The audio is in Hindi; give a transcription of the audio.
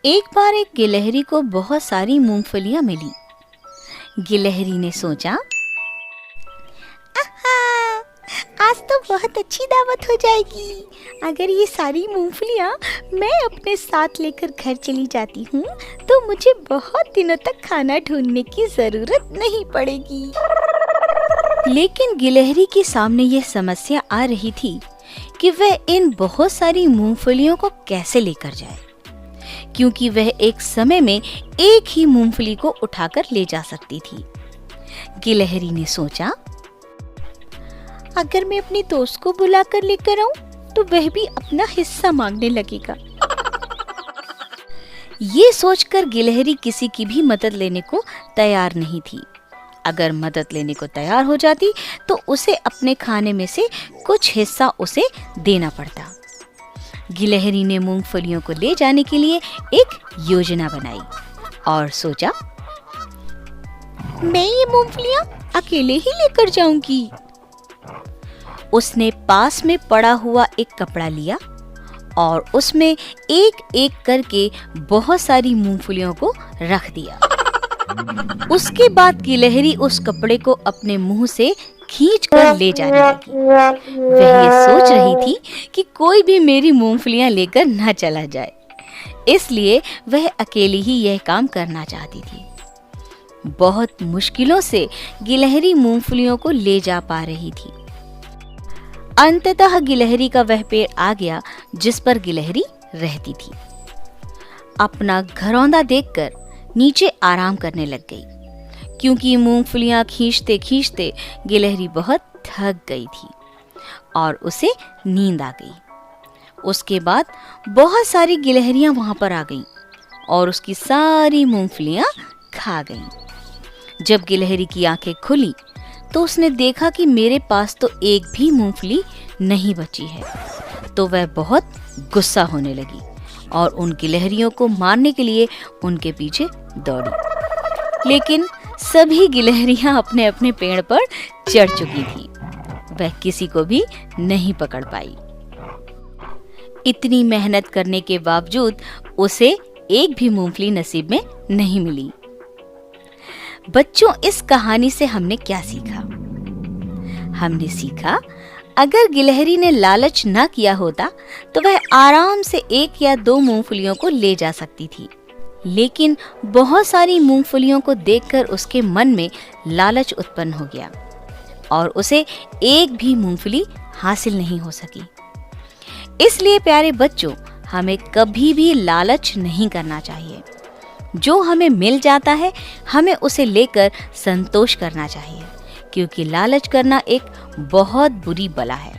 एक बार एक गिलहरी को बहुत सारी मूंगफलियां मिली। गिलहरी ने सोचा, आहा, आज तो बहुत अच्छी दावत हो जाएगी। अगर ये सारी मूंगफलियां मैं अपने साथ लेकर घर चली जाती हूँ तो मुझे बहुत दिनों तक खाना ढूंढने की जरूरत नहीं पड़ेगी। लेकिन गिलहरी के सामने यह समस्या आ रही थी कि वह इन बहुत सारी मूंगफलियों को कैसे लेकर जाए, क्योंकि वह एक समय में एक ही मूंगफली को उठाकर ले जा सकती थी। गिलहरी ने सोचा, अगर मैं अपनी दोस्त को बुलाकर लेकर आऊं तो वह भी अपना हिस्सा मांगने लगेगा। ये सोचकर गिलहरी किसी की भी मदद लेने को तैयार नहीं थी। अगर मदद लेने को तैयार हो जाती तो उसे अपने खाने में से कुछ हिस्सा उसे देना पड़ता। गिलहरी ने मूंगफलियों को ले जाने के लिए एक योजना बनाई और सोचा, मैं ये मूंगफलियां अकेले ही लेकर जाऊंगी। उसने पास में पड़ा हुआ एक कपड़ा लिया और उसमें एक एक करके बहुत सारी मूंगफलियों को रख दिया। उसके बाद गिलहरी उस कपड़े को अपने मुंह से खींचकर ले जाने लगी। वह ये सोच रही थी कि कोई भी मेरी मूंगफलियां लेकर न चला जाए, इसलिए वह अकेली ही यह काम करना चाहती थी। बहुत मुश्किलों से गिलहरी मूंगफलियों को ले जा पा रही थी। अंततः गिलहरी का वह पेड़ आ गया जिस पर गिलहरी रहती थी। अपना घरौंदा देखकर नीचे आराम करने लग गई, क्योंकि मूंगफलियां खींचते खींचते गिलहरी बहुत थक गई थी और उसे नींद आ गई। उसके बाद बहुत सारी गिलहरियां वहां पर आ गईं और उसकी सारी मूंगफलियां खा गईं। जब गिलहरी की आंखें खुली तो उसने देखा कि मेरे पास तो एक भी मूंगफली नहीं बची है। तो वह बहुत गुस्सा होने लगी और उन गिलहरियों को मारने के लिए उनके पीछे दौड़ी। लेकिन सभी गिलहरियां अपने अपने पेड़ पर चढ़ चुकी थी। वह किसी को भी नहीं पकड़ पाई। इतनी मेहनत करने के बावजूद उसे एक भी मूंगफली नसीब में नहीं मिली। बच्चों, इस कहानी से हमने क्या सीखा? हमने सीखा, अगर गिलहरी ने लालच न किया होता तो वह आराम से एक या दो मूंगफलियों को ले जा सकती थी। लेकिन बहुत सारी मूंगफलियों को देखकर उसके मन में लालच उत्पन्न हो गया और उसे एक भी मूंगफली हासिल नहीं हो सकी। इसलिए प्यारे बच्चों, हमें कभी भी लालच नहीं करना चाहिए। जो हमें मिल जाता है हमें उसे लेकर संतोष करना चाहिए, क्योंकि लालच करना एक बहुत बुरी बला है।